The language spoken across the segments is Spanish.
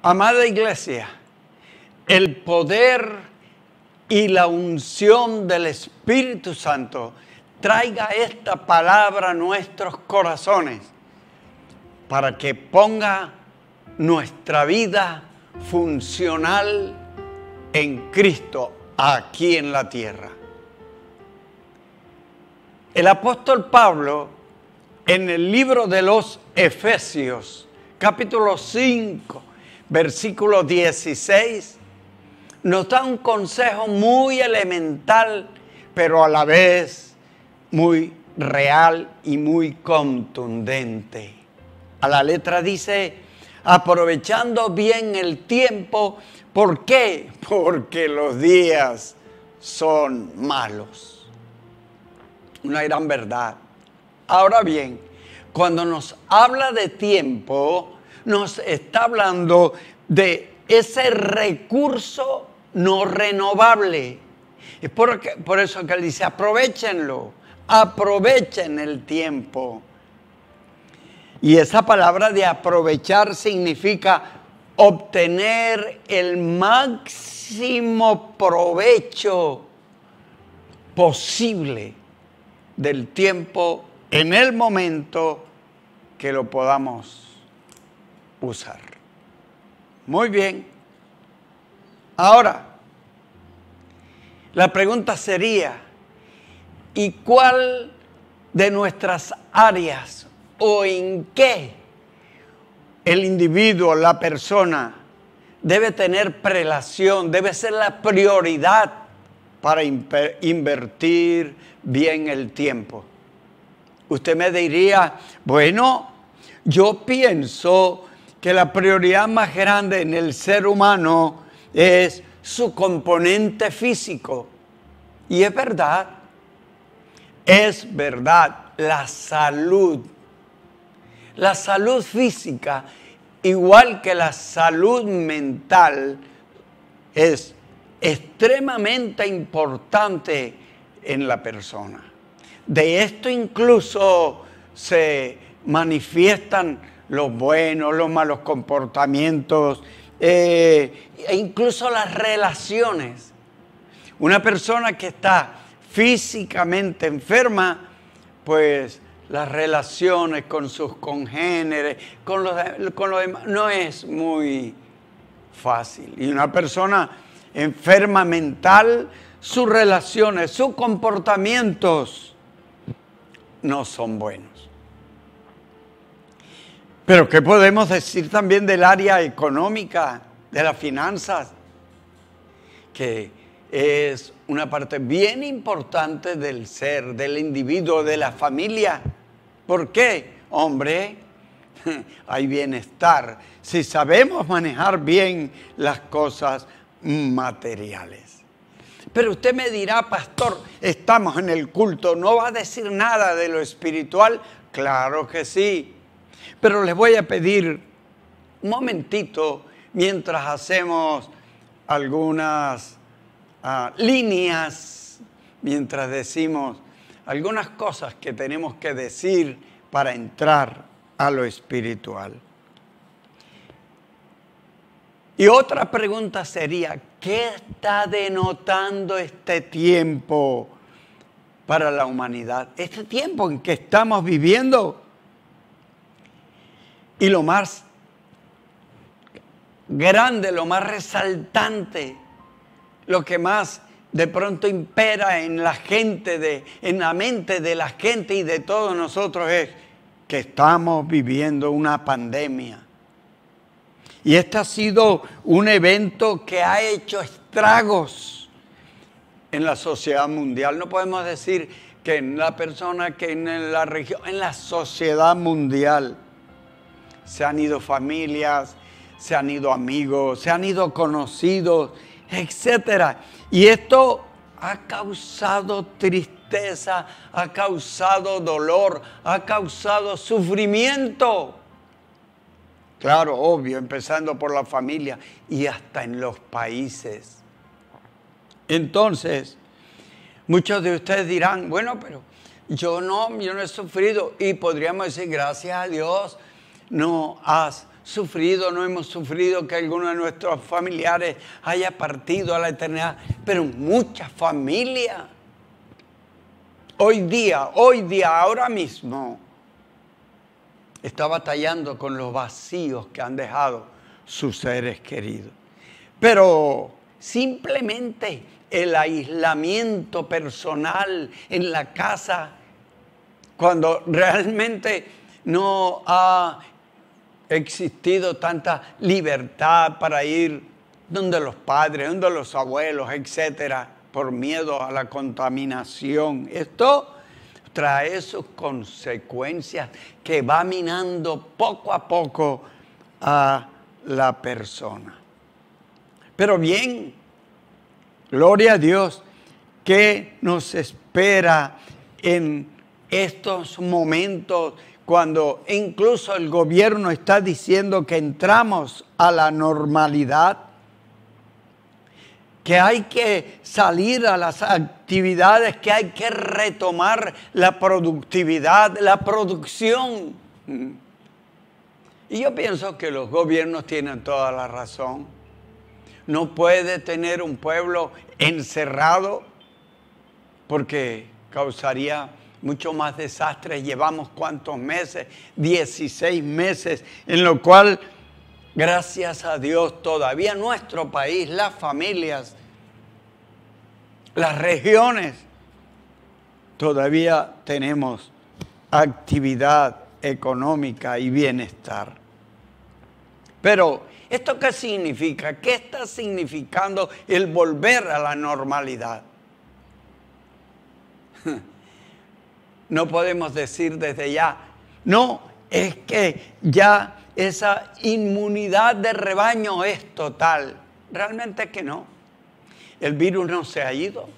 Amada iglesia, el poder y la unción del Espíritu Santo traiga esta palabra a nuestros corazones para que ponga nuestra vida funcional en Cristo aquí en la tierra. El apóstol Pablo, en el libro de los Efesios, capítulo 5, versículo 16, nos da un consejo muy elemental, pero a la vez muy real y muy contundente. A la letra dice: aprovechando bien el tiempo. ¿Por qué? Porque los días son malos. Una gran verdad. Ahora bien, cuando nos habla de tiempo, nos está hablando de ese recurso no renovable. Es por eso que él dice: aprovechenlo, aprovechen el tiempo. Y esa palabra de aprovechar significa obtener el máximo provecho posible del tiempo en el momento que lo podamos usar. Muy bien. Ahora, la pregunta sería: ¿y cuál de nuestras áreas o en qué el individuo, la persona, debe tener prelación, debe ser la prioridad para invertir bien el tiempo? Usted me diría: bueno, yo pienso que la prioridad más grande en el ser humano es su componente físico. Y es verdad, la salud. La salud física, igual que la salud mental, es extremadamente importante en la persona. De esto incluso se manifiestan los buenos, los malos comportamientos, e incluso las relaciones. Una persona que está físicamente enferma, pues las relaciones con sus congéneres, con los demás, no es muy fácil. Y una persona enferma mental, sus relaciones, sus comportamientos no son buenos. Pero ¿qué podemos decir también del área económica, de las finanzas? Que es una parte bien importante del ser, del individuo, de la familia. ¿Por qué? Hombre, hay bienestar si sabemos manejar bien las cosas materiales. Pero usted me dirá: pastor, estamos en el culto, ¿no va a decir nada de lo espiritual? Claro que sí. Pero les voy a pedir un momentito mientras hacemos algunas líneas, mientras decimos algunas cosas que tenemos que decir para entrar a lo espiritual. Y otra pregunta sería: ¿qué está denotando este tiempo para la humanidad? Este tiempo en que estamos viviendo. Y lo más grande, lo más resaltante, lo que más de pronto impera en la mente de la gente y de todos nosotros es que estamos viviendo una pandemia. Y este ha sido un evento que ha hecho estragos en la sociedad mundial. No podemos decir que en la persona, que en la región, en la sociedad mundial. Se han ido familias, se han ido amigos, se han ido conocidos, etc. Y esto ha causado tristeza, ha causado dolor, ha causado sufrimiento. Claro, obvio, empezando por la familia y hasta en los países. Entonces, muchos de ustedes dirán: bueno, pero yo no he sufrido. Y podríamos decir: gracias a Dios, no has sufrido, no hemos sufrido que alguno de nuestros familiares haya partido a la eternidad, pero muchas familias, hoy día, ahora mismo, está batallando con los vacíos que han dejado sus seres queridos. Pero simplemente el aislamiento personal en la casa, cuando realmente no ha existido tanta libertad para ir donde los padres, donde los abuelos, etcétera, por miedo a la contaminación. Esto trae sus consecuencias que va minando poco a poco a la persona. Pero bien, gloria a Dios, ¿qué nos espera en estos momentos cuando incluso el gobierno está diciendo que entramos a la normalidad? Que hay que salir a las actividades, que hay que retomar la productividad, la producción. Y yo pienso que los gobiernos tienen toda la razón. No puede tener un pueblo encerrado porque causaría mucho más desastre. Llevamos ¿cuántos meses? 16 meses, en lo cual, gracias a Dios, todavía nuestro país, las familias, las regiones, todavía tenemos actividad económica y bienestar. Pero, ¿esto qué significa? ¿Qué está significando el volver a la normalidad? No podemos decir desde ya, no, es que ya esa inmunidad de rebaño es total. Realmente que no. El virus no se ha ido.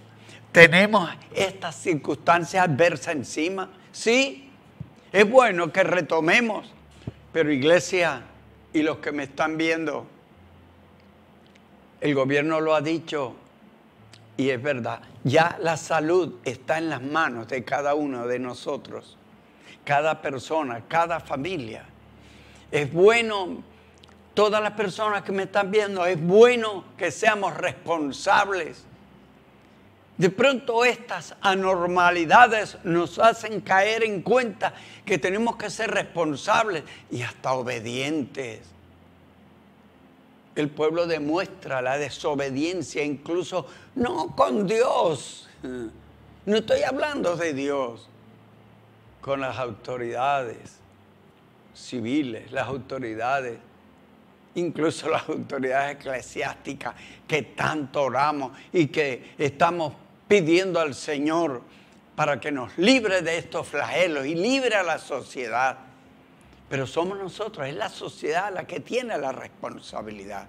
Tenemos estas circunstancias adversas encima. Sí, es bueno que retomemos, pero iglesia y los que me están viendo, el gobierno lo ha dicho y es verdad. Ya la salud está en las manos de cada uno de nosotros, cada persona, cada familia. Es bueno, todas las personas que me están viendo, es bueno que seamos responsables. De pronto estas anormalidades nos hacen caer en cuenta que tenemos que ser responsables y hasta obedientes. El pueblo demuestra la desobediencia, incluso no con Dios. No estoy hablando de Dios, con las autoridades civiles, las autoridades, incluso las autoridades eclesiásticas que tanto oramos y que estamos pidiendo al Señor para que nos libre de estos flagelos y libre a la sociedad. Pero somos nosotros, es la sociedad la que tiene la responsabilidad.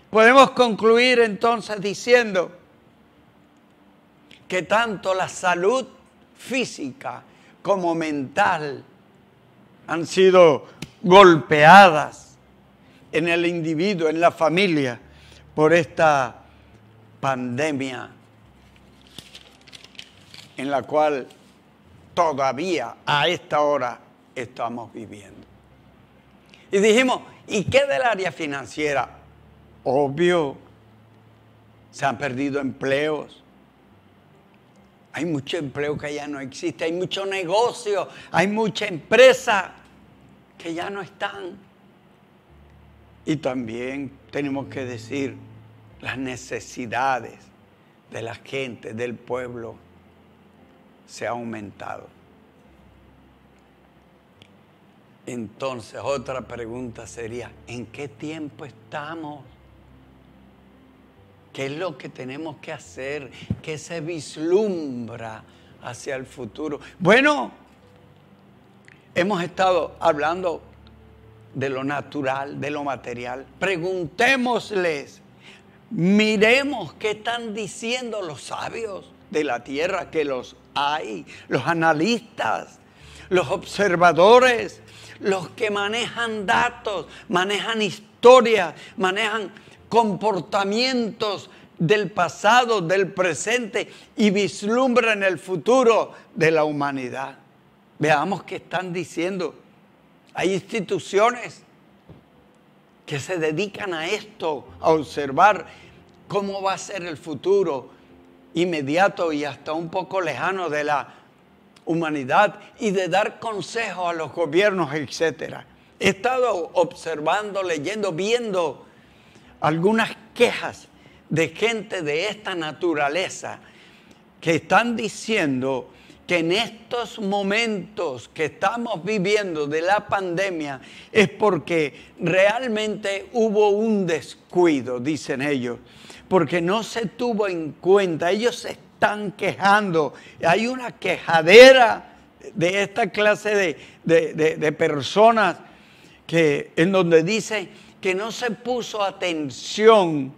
Podemos concluir entonces diciendo que tanto la salud física como mental han sido golpeadas en el individuo, en la familia, por esta pandemia en la cual todavía a esta hora estamos viviendo. Y dijimos, ¿y qué del área financiera? Obvio, se han perdido empleos. Hay mucho empleo que ya no existe, hay mucho negocio, hay mucha empresa que ya no están. Y también tenemos que decir las necesidades de la gente, del pueblo, se ha aumentado. Entonces, otra pregunta sería, ¿en qué tiempo estamos? ¿Qué es lo que tenemos que hacer? ¿Qué se vislumbra hacia el futuro? Bueno, hemos estado hablando de lo natural, de lo material. Preguntémosles, miremos qué están diciendo los sabios de la tierra, que los hay, los analistas, los observadores, los que manejan datos, manejan historias, manejan comportamientos del pasado, del presente y vislumbran el futuro de la humanidad. Veamos qué están diciendo. Hay instituciones que se dedican a esto, a observar cómo va a ser el futuro inmediato y hasta un poco lejano de la humanidad y de dar consejos a los gobiernos, etc. He estado observando, leyendo, viendo algunas quejas de gente de esta naturaleza que están diciendo que en estos momentos que estamos viviendo de la pandemia es porque realmente hubo un descuido, dicen ellos, porque no se tuvo en cuenta. Ellos se están quejando. Hay una quejadera de esta clase de personas en donde dice que no se puso atención,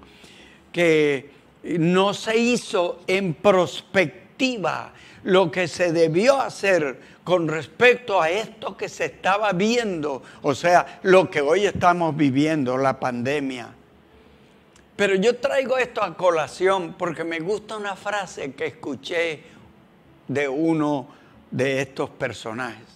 que no se hizo en perspectiva lo que se debió hacer con respecto a esto que se estaba viendo, o sea, lo que hoy estamos viviendo, la pandemia. Pero yo traigo esto a colación porque me gusta una frase que escuché de uno de estos personajes.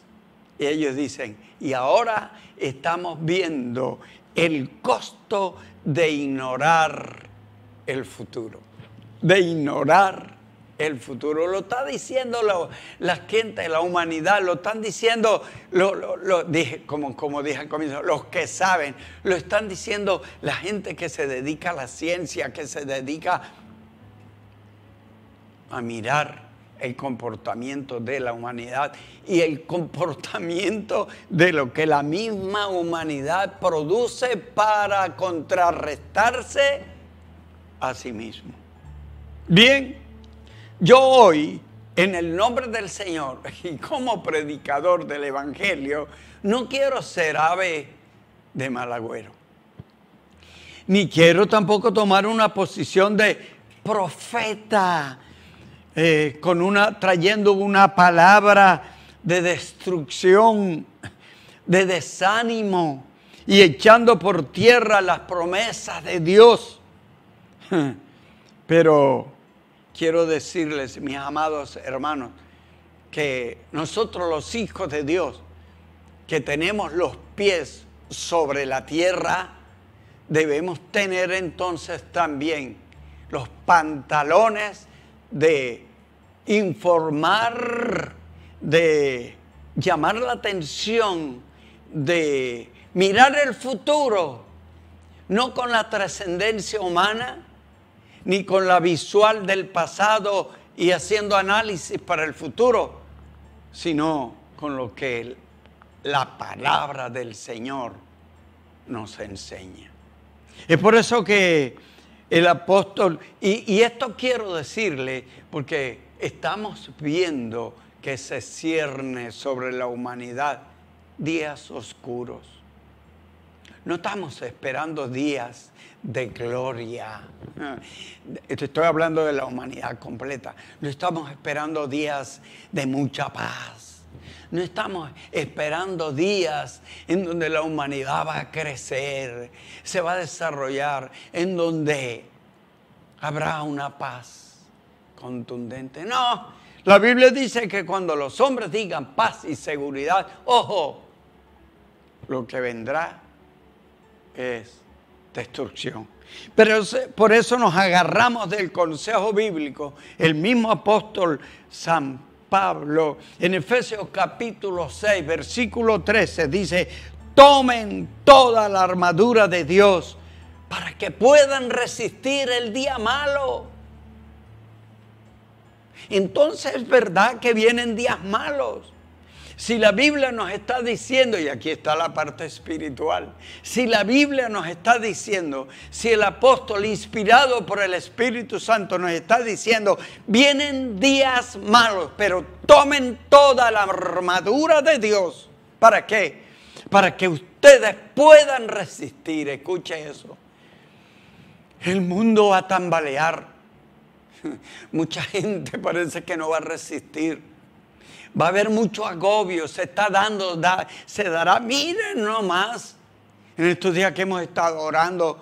Y ellos dicen, y ahora estamos viendo el costo de ignorar el futuro, de ignorar el futuro. Lo está diciendo la gente, la humanidad, lo están diciendo, como dije al comienzo, los que saben, lo están diciendo la gente que se dedica a la ciencia, que se dedica a mirar el comportamiento de la humanidad y el comportamiento de lo que la misma humanidad produce para contrarrestarse a sí mismo. Bien, yo hoy, en el nombre del Señor y como predicador del Evangelio, no quiero ser ave de mal agüero. Ni quiero tampoco tomar una posición de profeta, trayendo una palabra de destrucción, de desánimo y echando por tierra las promesas de Dios. Pero quiero decirles, mis amados hermanos, que nosotros los hijos de Dios, que tenemos los pies sobre la tierra, debemos tener entonces también los pantalones de informar, de llamar la atención, de mirar el futuro, no con la trascendencia humana, ni con la visual del pasado y haciendo análisis para el futuro, sino con lo que la palabra del Señor nos enseña. Es por eso que el apóstol, y esto quiero decirle, porque estamos viendo que se cierne sobre la humanidad días oscuros. No estamos esperando días de gloria. Estoy hablando de la humanidad completa. No estamos esperando días de mucha paz. No estamos esperando días en donde la humanidad va a crecer, se va a desarrollar, en donde habrá una paz contundente. No, la Biblia dice que cuando los hombres digan paz y seguridad, ojo, lo que vendrá es destrucción. Pero por eso nos agarramos del consejo bíblico. El mismo apóstol San Pablo, en Efesios capítulo 6, versículo 13, dice: tomen toda la armadura de Dios para que puedan resistir el día malo. Entonces es verdad que vienen días malos. Si la Biblia nos está diciendo, y aquí está la parte espiritual, si la Biblia nos está diciendo, si el apóstol inspirado por el Espíritu Santo nos está diciendo, vienen días malos, pero tomen toda la armadura de Dios. ¿Para qué? Para que ustedes puedan resistir. Escuche eso. El mundo va a tambalear. Mucha gente parece que no va a resistir. Va a haber mucho agobio, se está dando, se dará. Miren nomás, en estos días que hemos estado orando,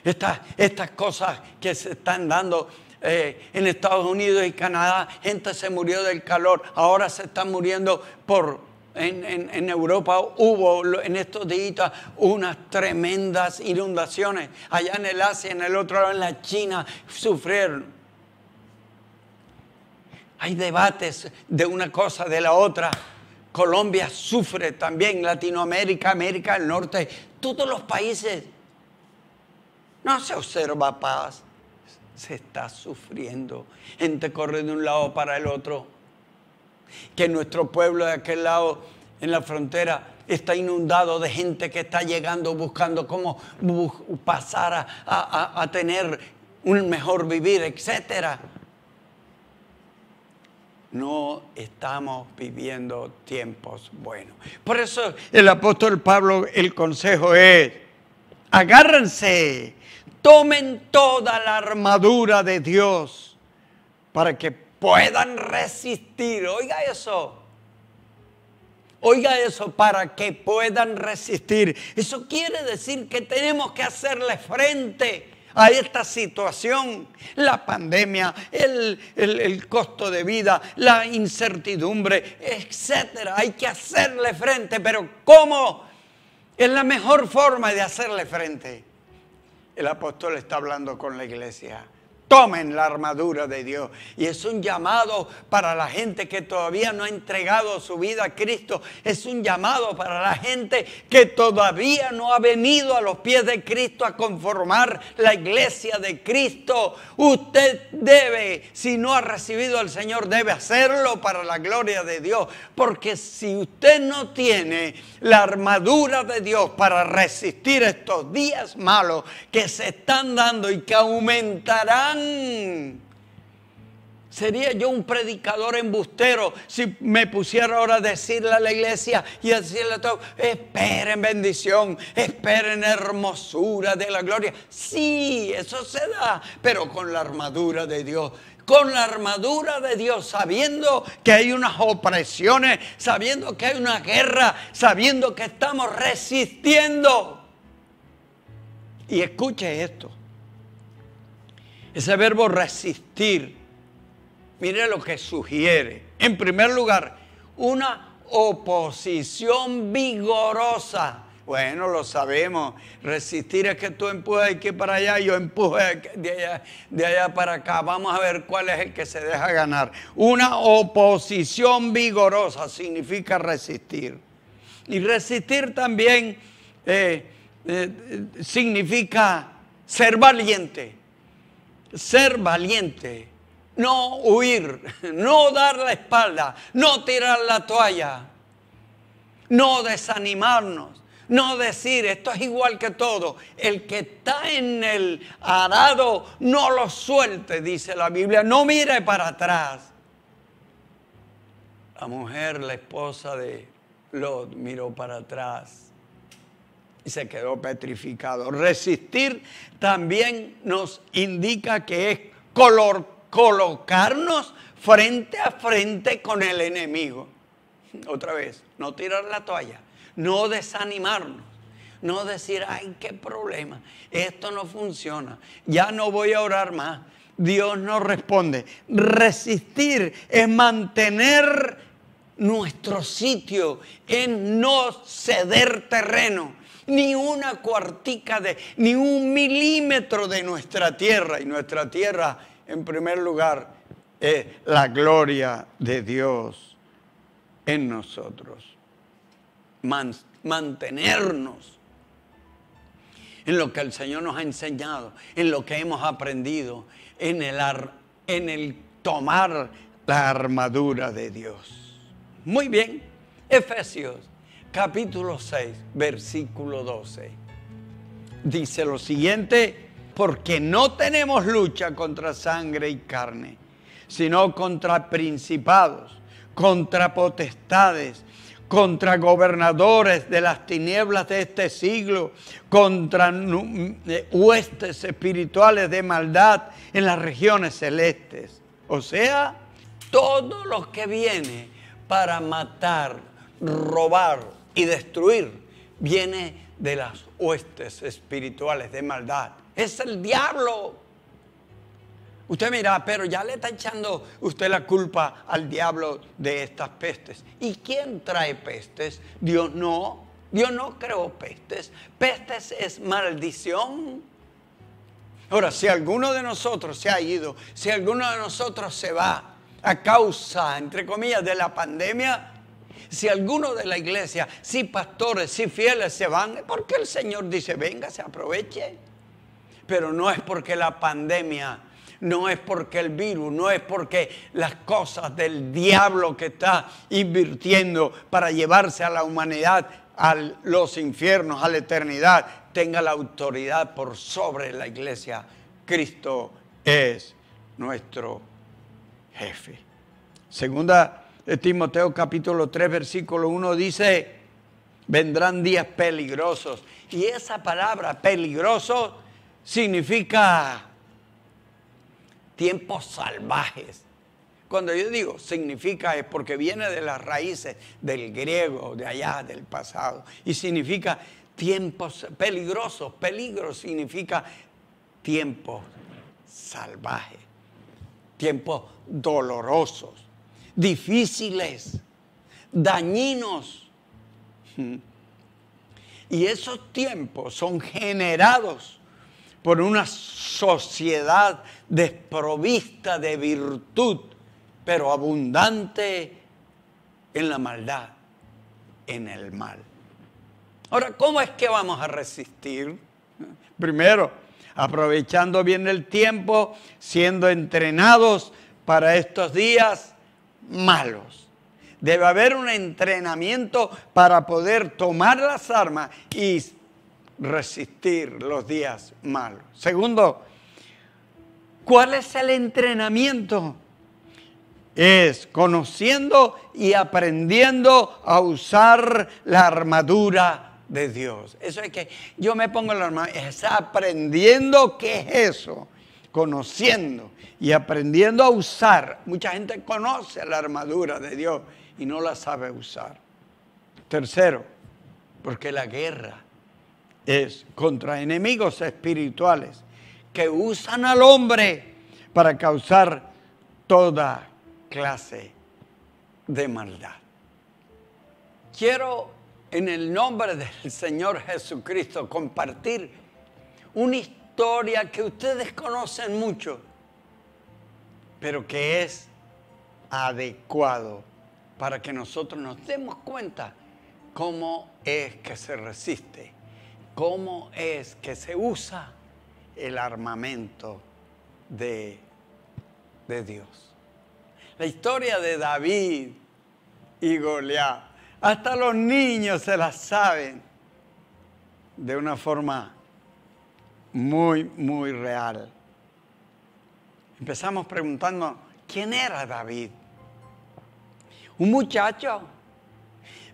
estas cosas que se están dando en Estados Unidos y Canadá, gente se murió del calor, ahora se están muriendo por en Europa hubo en estos días unas tremendas inundaciones. Allá en el Asia, en el otro lado, en la China, sufrieron. Hay debates de una cosa, de la otra. Colombia sufre también, Latinoamérica, América del Norte, todos los países. No se observa paz, se está sufriendo. Gente corre de un lado para el otro. Que nuestro pueblo de aquel lado, en la frontera, está inundado de gente que está llegando buscando cómo pasar a tener un mejor vivir, etcétera. No estamos viviendo tiempos buenos. Por eso el apóstol Pablo, el consejo es: agárrense, tomen toda la armadura de Dios para que puedan resistir. Oiga eso. Oiga eso, para que puedan resistir. Eso quiere decir que tenemos que hacerle frente a esta situación. La pandemia, el costo de vida, la incertidumbre, etcétera. Hay que hacerle frente, pero ¿cómo? Es la mejor forma de hacerle frente. El apóstol está hablando con la iglesia. Tomen la armadura de Dios. Y es un llamado para la gente que todavía no ha entregado su vida a Cristo. Es un llamado para la gente que todavía no ha venido a los pies de Cristo a conformar la iglesia de Cristo. Usted debe, si no ha recibido al Señor, debe hacerlo para la gloria de Dios. Porque si usted no tiene la armadura de Dios para resistir estos días malos que se están dando y que aumentarán, sería yo un predicador embustero si me pusiera ahora a decirle a la iglesia y a decirle a todos: esperen bendición, esperen hermosura de la gloria. Sí, eso se da, pero con la armadura de Dios. Con la armadura de Dios, sabiendo que hay unas opresiones, sabiendo que hay una guerra, sabiendo que estamos resistiendo. Y escuche esto. Ese verbo resistir, mire lo que sugiere. En primer lugar, una oposición vigorosa. Bueno, lo sabemos. Resistir es que tú empujas aquí para allá, yo empujo de allá para acá. Vamos a ver cuál es el que se deja ganar. Una oposición vigorosa significa resistir. Y resistir también significa ser valiente. Ser valiente, no huir, no dar la espalda, no tirar la toalla, no desanimarnos, no decir esto es igual que todo. El que está en el arado no lo suelte, dice la Biblia, no mire para atrás. La mujer, la esposa de Lot, miró para atrás y se quedó petrificado. Resistir también nos indica que es colocarnos frente a frente con el enemigo. Otra vez, no tirar la toalla, no desanimarnos, no decir: ay, qué problema, esto no funciona, ya no voy a orar más, Dios no responde. Resistir es mantener nuestro sitio, en no ceder terreno. Ni una cuartica ni un milímetro de nuestra tierra. Y nuestra tierra, en primer lugar, es la gloria de Dios en nosotros. Mantenernos en lo que el Señor nos ha enseñado, en lo que hemos aprendido, en el tomar la armadura de Dios. Muy bien, Efesios capítulo 6, versículo 12. Dice lo siguiente: porque no tenemos lucha contra sangre y carne, sino contra principados, contra potestades, contra gobernadores de las tinieblas de este siglo, contra huestes espirituales de maldad en las regiones celestes. O sea, todo lo que viene para matar, robar y destruir viene de las huestes espirituales de maldad. Es el diablo. Usted mira, pero ya le está echando usted la culpa al diablo de estas pestes. ¿Y quién trae pestes? Dios no. Dios no creó pestes. Pestes es maldición. Ahora, si alguno de nosotros se ha ido, si alguno de nosotros se va a causa, entre comillas, de la pandemia, si alguno de la iglesia, si pastores, si fieles se van, es porque el Señor dice, venga, se aproveche. Pero no es porque la pandemia, no es porque el virus, no es porque las cosas del diablo que está invirtiendo para llevarse a la humanidad a los infiernos, a la eternidad, tenga la autoridad por sobre la iglesia. Cristo es nuestro jefe. Segunda de Timoteo capítulo 3 versículo 1 dice, vendrán días peligrosos. Y esa palabra peligroso significa tiempos salvajes. Cuando yo digo significa es porque viene de las raíces del griego, de allá, del pasado. Y significa tiempos peligrosos. Peligro significa tiempos salvajes, tiempos dolorosos, difíciles, dañinos. Y esos tiempos son generados por una sociedad desprovista de virtud, pero abundante en la maldad, en el mal. Ahora, ¿cómo es que vamos a resistir? Primero, aprovechando bien el tiempo, siendo entrenados para estos días malos. Debe haber un entrenamiento para poder tomar las armas y resistir los días malos. Segundo, ¿cuál es el entrenamiento? Es conociendo y aprendiendo a usar la armadura de Dios. Eso es que yo me pongo la armadura, es aprendiendo qué es eso, conociendo y aprendiendo a usar. Mucha gente conoce la armadura de Dios y no la sabe usar. Tercero, porque la guerra es contra enemigos espirituales que usan al hombre para causar toda clase de maldad. Quiero en el nombre del Señor Jesucristo compartir una historia que ustedes conocen mucho, pero que es adecuado para que nosotros nos demos cuenta cómo es que se resiste, cómo es que se usa el armamento de Dios. La historia de David y Goliat, hasta los niños se la saben de una forma muy, muy real. Empezamos preguntando, ¿quién era David? Un muchacho,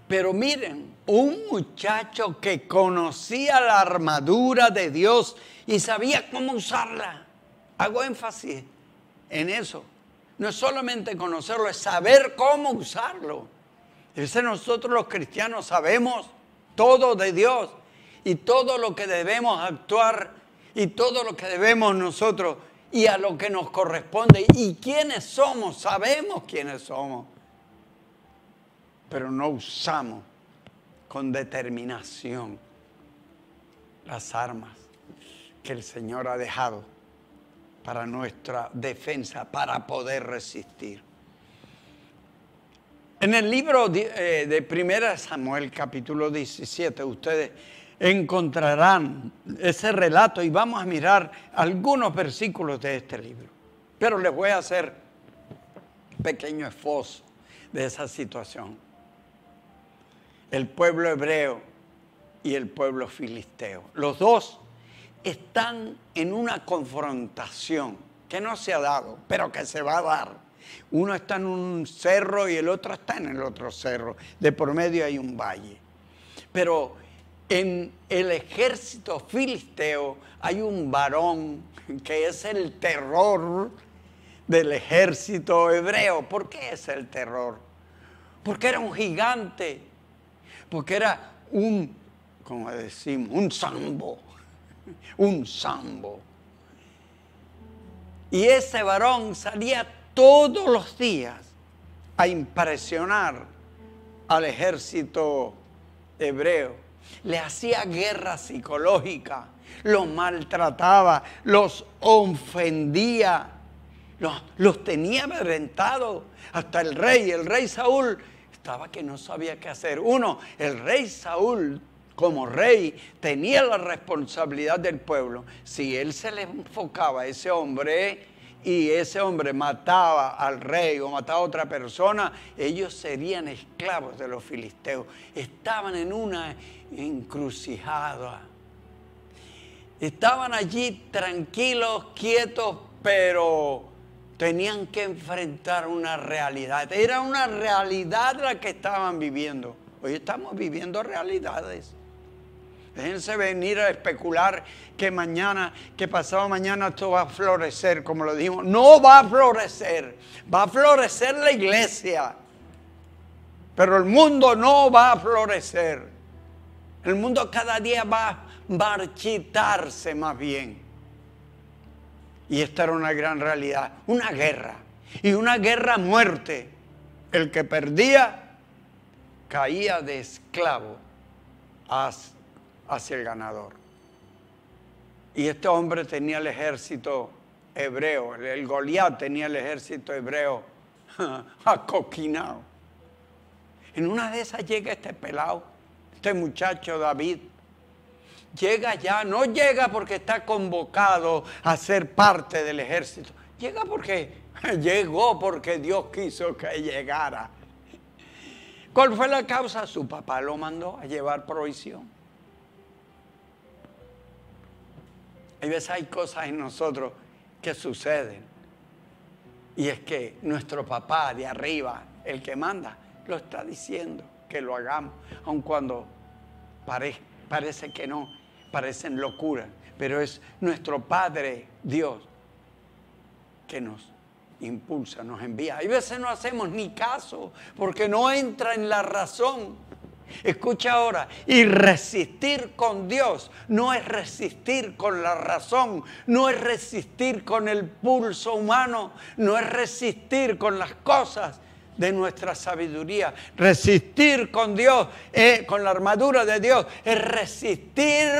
pero miren, un muchacho que conocía la armadura de Dios y sabía cómo usarla. Hago énfasis en eso. No es solamente conocerlo, es saber cómo usarlo. A veces nosotros los cristianos sabemos todo de Dios y todo lo que debemos actuar y todo lo que debemos nosotros y a lo que nos corresponde. ¿Y quiénes somos? Sabemos quiénes somos. Pero no usamos con determinación las armas que el Señor ha dejado para nuestra defensa, para poder resistir. En el libro de 1 Samuel, capítulo 17, ustedes encontrarán ese relato y vamos a mirar algunos versículos de este libro. Pero les voy a hacer un pequeño esbozo de esa situación. El pueblo hebreo y el pueblo filisteo. Los dos están en una confrontación que no se ha dado, pero que se va a dar. Uno está en un cerro y el otro está en el otro cerro. De por medio hay un valle. Pero en el ejército filisteo hay un varón que es el terror del ejército hebreo. ¿Por qué es el terror? Porque era un gigante. Porque era como decimos, un sambo. Un sambo. Y ese varón salía todos los días a impresionar al ejército hebreo. Le hacía guerra psicológica, los maltrataba, los ofendía, los tenía amedrentados. Hasta el rey Saúl estaba que no sabía qué hacer. El rey Saúl como rey tenía la responsabilidad del pueblo. Si él se le enfocaba a ese hombre y ese hombre mataba al rey o mataba a otra persona, ellos serían esclavos de los filisteos. Estaban en una encrucijada. Estaban allí tranquilos, quietos, pero tenían que enfrentar una realidad. Era una realidad la que estaban viviendo. Hoy estamos viviendo realidades. Déjense venir a especular que mañana, que pasado mañana esto va a florecer, como lo dijimos. No va a florecer. Va a florecer la iglesia. Pero el mundo no va a florecer. El mundo cada día va a marchitarse más bien. Y esta era una gran realidad. Una guerra. Y una guerra a muerte. El que perdía caía de esclavo hacia el ganador. Y este hombre tenía el ejército hebreo, el Goliat tenía el ejército hebreo acoquinado. En una de esas llega este pelado, este muchacho David. Llega ya, no llega porque está convocado a ser parte del ejército. Llega porque llegó porque Dios quiso que llegara. ¿Cuál fue la causa? Su papá lo mandó a llevar provisión. A veces hay cosas en nosotros que suceden. Y es que nuestro papá de arriba, el que manda, lo está diciendo que lo hagamos. Aun cuando parece que no, parecen locuras. Pero es nuestro Padre Dios que nos impulsa, nos envía. Hay veces no hacemos ni caso porque no entra en la razón. Escucha ahora, y resistir con Dios no es resistir con la razón, no es resistir con el pulso humano, no es resistir con las cosas de nuestra sabiduría. Resistir con Dios, con la armadura de Dios, es resistir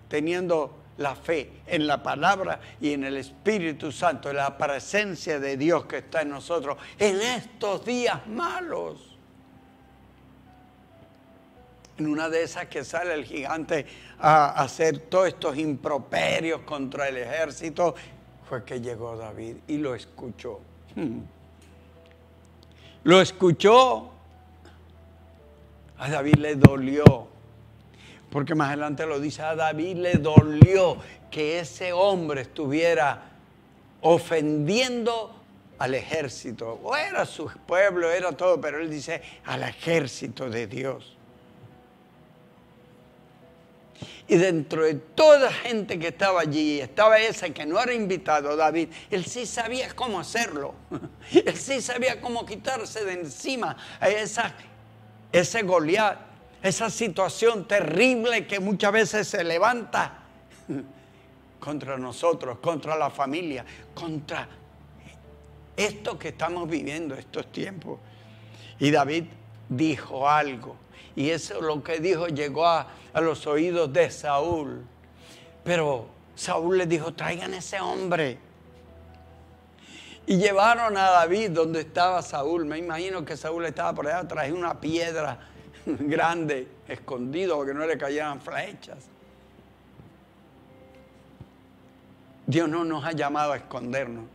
teniendo la fe en la palabra y en el Espíritu Santo, en la presencia de Dios que está en nosotros en estos días malos. En una de esas que sale el gigante a hacer todos estos improperios contra el ejército, fue que llegó David y lo escuchó. Lo escuchó. A David le dolió. Porque más adelante lo dice, a David le dolió que ese hombre estuviera ofendiendo al ejército. O era su pueblo, era todo, pero él dice al ejército de Dios. Y dentro de toda la gente que estaba allí, estaba ese que no era invitado, David. Él sí sabía cómo hacerlo. Él sí sabía cómo quitarse de encima a ese Goliat, esa situación terrible que muchas veces se levanta contra nosotros, contra la familia, contra esto que estamos viviendo, estos tiempos. Y David dijo algo. Y eso lo que dijo llegó a los oídos de Saúl. Pero Saúl le dijo, traigan ese hombre. Y llevaron a David donde estaba Saúl. Me imagino que Saúl estaba por allá, traje una piedra grande, escondido, porque no le cayeran flechas. Dios no nos ha llamado a escondernos.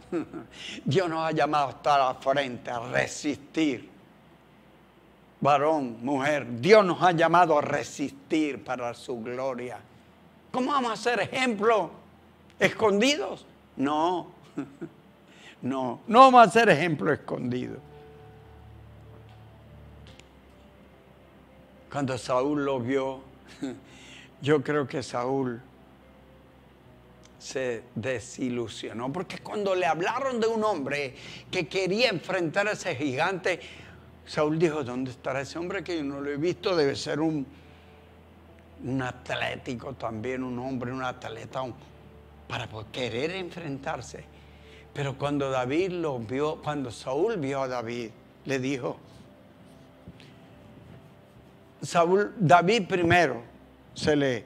Dios nos ha llamado a estar al frente, a resistir. Varón, mujer, Dios nos ha llamado a resistir para su gloria. ¿Cómo vamos a ser ejemplo escondidos? No, no vamos a ser ejemplo escondido. Cuando Saúl lo vio, yo creo que Saúl se desilusionó, porque cuando le hablaron de un hombre que quería enfrentar a ese gigante, Saúl dijo, ¿dónde estará ese hombre que yo no lo he visto? Debe ser un atlético también, un hombre, un atleta, para querer enfrentarse. Pero cuando David lo vio, cuando Saúl vio a David, le dijo, David primero se le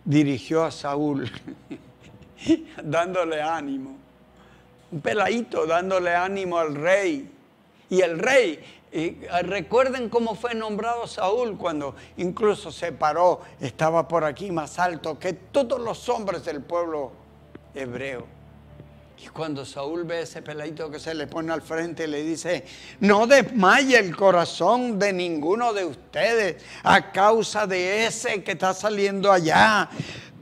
dirigió a Saúl dándole ánimo. Un peladito dándole ánimo al rey. Y el rey, recuerden cómo fue nombrado Saúl cuando incluso se paró, estaba por aquí más alto que todos los hombres del pueblo hebreo. Y cuando Saúl ve ese peladito que se le pone al frente, le dice, no desmaye el corazón de ninguno de ustedes a causa de ese que está saliendo allá.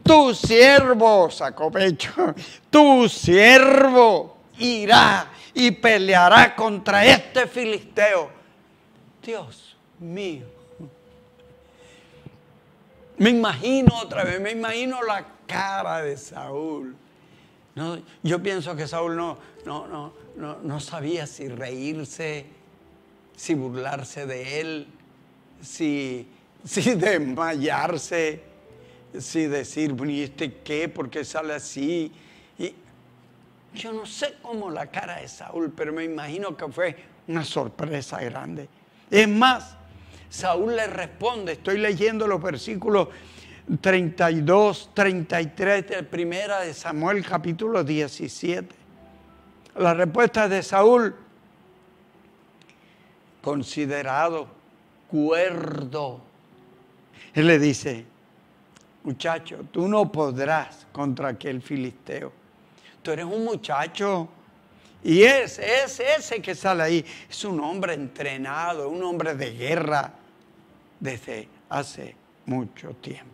Tu siervo, sacó pecho, tu siervo irá y peleará contra este filisteo. Dios mío. Me imagino otra vez, me imagino la cara de Saúl. No, yo pienso que Saúl no sabía si reírse, si burlarse de él, si desmayarse, si decir, ¿y este qué? ¿Por qué sale así? Y yo no sé cómo la cara de Saúl, pero me imagino que fue una sorpresa grande. Es más, Saúl le responde, estoy leyendo los versículos 32, 33 de primera de Samuel capítulo 17. La respuesta de Saúl, considerado, cuerdo. Él le dice, muchacho, tú no podrás contra aquel filisteo. Tú eres un muchacho. Y ese que sale ahí es un hombre entrenado, un hombre de guerra desde hace mucho tiempo.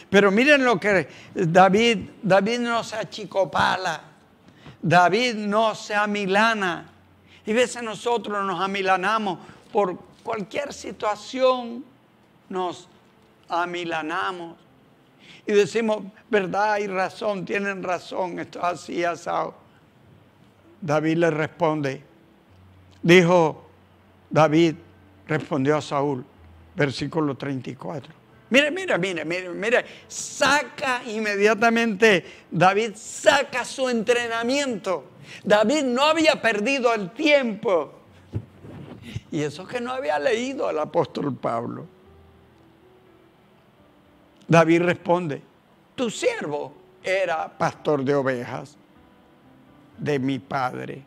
Pero miren lo que David no se achicopala, David no se amilana. Y a veces nosotros nos amilanamos por cualquier situación, nos amilanamos. Y decimos, verdad, hay razón, tienen razón, esto es así, asado. David le responde, dijo David, respondió a Saúl, versículo 34. Mire, saca inmediatamente, David saca su entrenamiento. David no había perdido el tiempo. Y eso que no había leído al apóstol Pablo. David responde, tu siervo era pastor de ovejas de mi padre.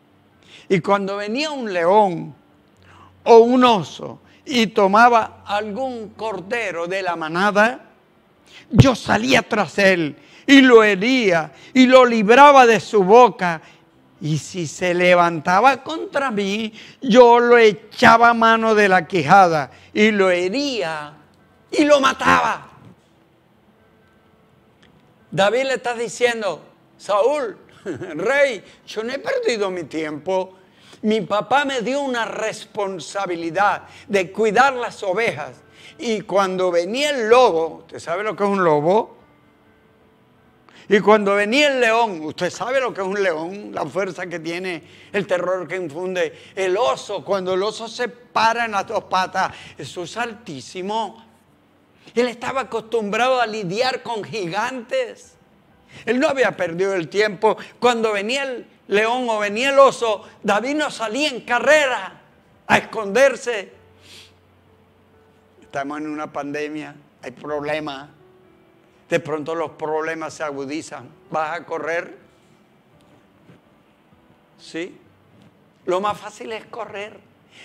Y cuando venía un león o un oso y tomaba algún cordero de la manada, yo salía tras él y lo hería y lo libraba de su boca. Y si se levantaba contra mí, yo lo echaba mano de la quijada y lo hería y lo mataba. David le está diciendo, Saúl, rey, yo no he perdido mi tiempo. Mi papá me dio una responsabilidad de cuidar las ovejas. Y cuando venía el lobo, ¿usted sabe lo que es un lobo? Y cuando venía el león, ¿usted sabe lo que es un león? La fuerza que tiene, el terror que infunde. El oso, cuando el oso se para en las dos patas, eso es altísimo. Él estaba acostumbrado a lidiar con gigantes. Él no había perdido el tiempo. Cuando venía el león o venía el oso, David no salía en carrera a esconderse. Estamos en una pandemia, hay problemas. De pronto los problemas se agudizan. ¿Vas a correr? Sí. Lo más fácil es correr.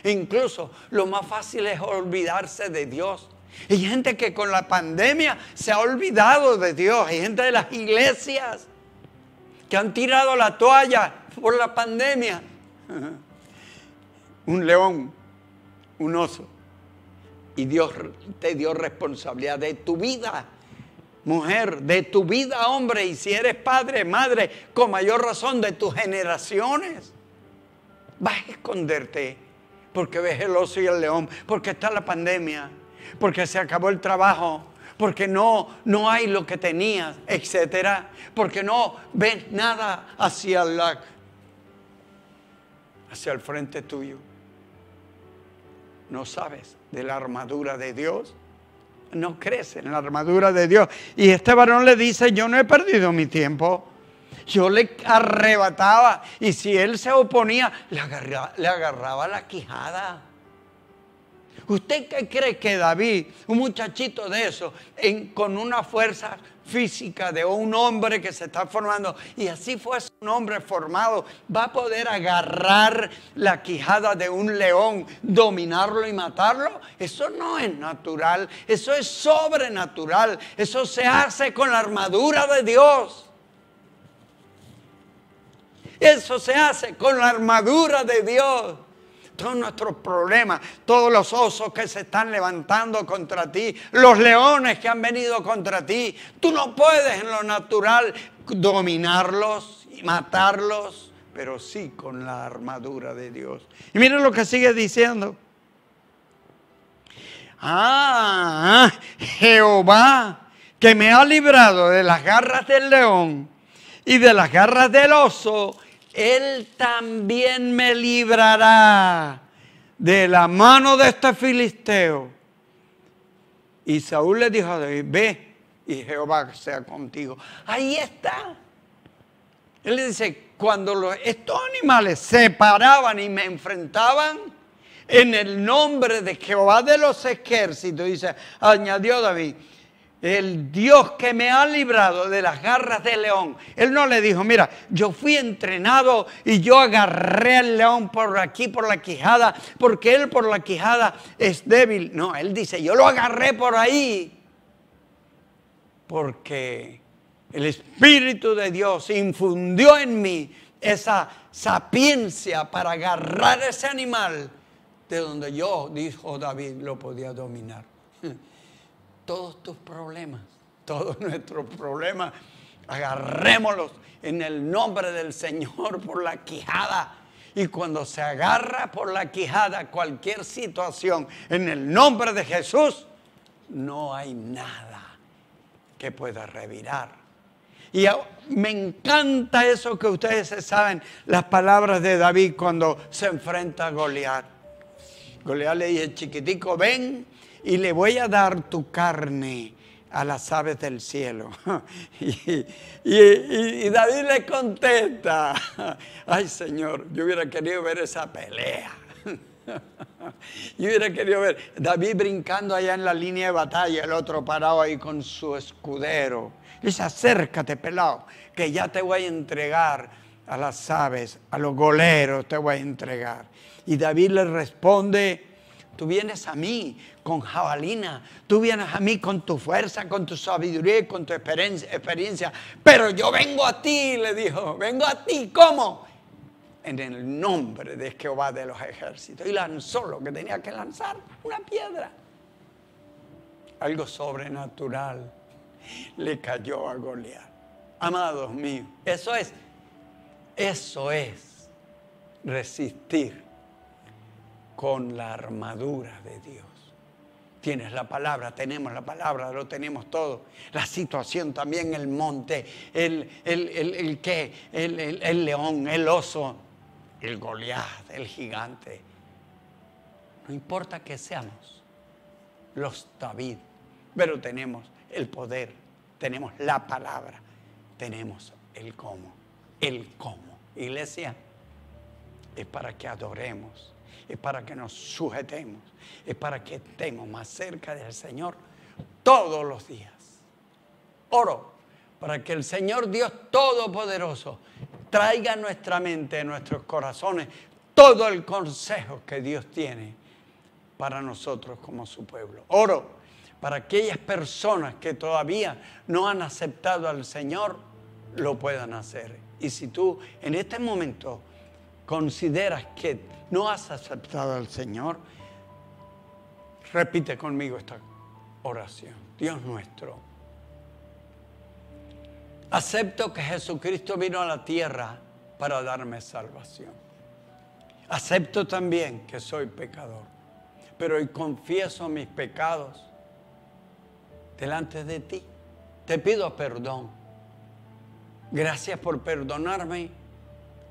Incluso lo más fácil es olvidarse de Dios. Hay gente que con la pandemia se ha olvidado de Dios. Hay gente de las iglesias que han tirado la toalla por la pandemia. Un león, un oso. Y Dios te dio responsabilidad de tu vida, mujer, de tu vida, hombre. Y si eres padre, madre, con mayor razón de tus generaciones. Vas a esconderte porque ves el oso y el león, porque está la pandemia, porque se acabó el trabajo, porque no hay lo que tenías, etcétera, porque no ves nada hacia el frente tuyo. No sabes de la armadura de Dios, no crees en la armadura de Dios. Y este varón le dice, yo no he perdido mi tiempo, Yo le arrebataba y si él se oponía, le agarraba la quijada. ¿Usted qué cree que David, un muchachito de eso, con una fuerza física de un hombre que se está formando, y así fuese un hombre formado, va a poder agarrar la quijada de un león, dominarlo y matarlo? Eso no es natural, eso es sobrenatural, eso se hace con la armadura de Dios. Eso se hace con la armadura de Dios. Todos nuestros problemas, todos los osos que se están levantando contra ti, los leones que han venido contra ti, tú no puedes en lo natural dominarlos y matarlos, pero sí con la armadura de Dios. Y miren lo que sigue diciendo. Jehová, que me ha librado de las garras del león y de las garras del oso, Él también me librará de la mano de este filisteo. Y Saúl le dijo a David, ve y Jehová sea contigo. Ahí está. Él le dice, cuando estos animales se paraban y me enfrentaban, en el nombre de Jehová de los ejércitos, dice, añadió David, el Dios que me ha librado de las garras del león. Él no le dijo, mira, yo fui entrenado y yo agarré al león por aquí, por la quijada, porque él por la quijada es débil. No, él dice, yo lo agarré por ahí, porque el Espíritu de Dios infundió en mí esa sapiencia para agarrar ese animal, de donde yo, dijo David, lo podía dominar. Todos tus problemas, todos nuestros problemas, agarrémoslos en el nombre del Señor por la quijada. Y cuando se agarra por la quijada cualquier situación en el nombre de Jesús, no hay nada que pueda revirar. Y me encanta eso que ustedes saben, las palabras de David cuando se enfrenta a Goliat. Goliat le dice, chiquitico, ven y le voy a dar tu carne a las aves del cielo. Y David le contesta, ay Señor, yo hubiera querido ver esa pelea. Yo hubiera querido ver David brincando allá en la línea de batalla, el otro parado ahí con su escudero. Dice, acércate, pelado, que ya te voy a entregar a las aves, a los goleros te voy a entregar. Y David le responde, tú vienes a mí con jabalina, tú vienes a mí con tu fuerza, con tu sabiduría y con tu experiencia, pero yo vengo a ti, le dijo, vengo a ti, ¿cómo? En el nombre de Jehová de los ejércitos. Y lanzó lo que tenía que lanzar, una piedra. Algo sobrenatural le cayó a Goliat. Amados míos, eso es resistir con la armadura de Dios. Tienes la palabra, tenemos la palabra, lo tenemos todo. La situación también, el monte, el león, el oso, el Goliat, el gigante. No importa que seamos los David, pero tenemos el poder, tenemos la palabra, tenemos el cómo. El cómo. Iglesia, es para que adoremos, es para que nos sujetemos, es para que estemos más cerca del Señor todos los días. Oro para que el Señor Dios Todopoderoso traiga a nuestra mente, a nuestros corazones, todo el consejo que Dios tiene para nosotros como su pueblo. Oro para aquellas personas que todavía no han aceptado al Señor, lo puedan hacer. Y si tú en este momento consideras que no has aceptado al Señor, repite conmigo esta oración. Dios nuestro, acepto que Jesucristo vino a la tierra para darme salvación. Acepto también que soy pecador, pero hoy confieso mis pecados delante de ti. Te pido perdón. Gracias por perdonarme.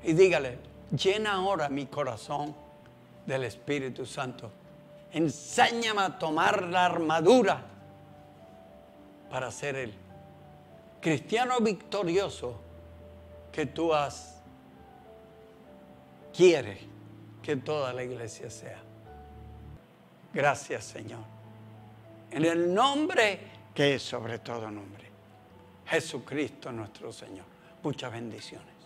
Y dígale, llena ahora mi corazón del Espíritu Santo. Enséñame a tomar la armadura para ser el cristiano victorioso que tú quieres que toda la iglesia sea. Gracias, Señor. En el nombre que es sobre todo nombre, Jesucristo nuestro Señor. Muchas bendiciones.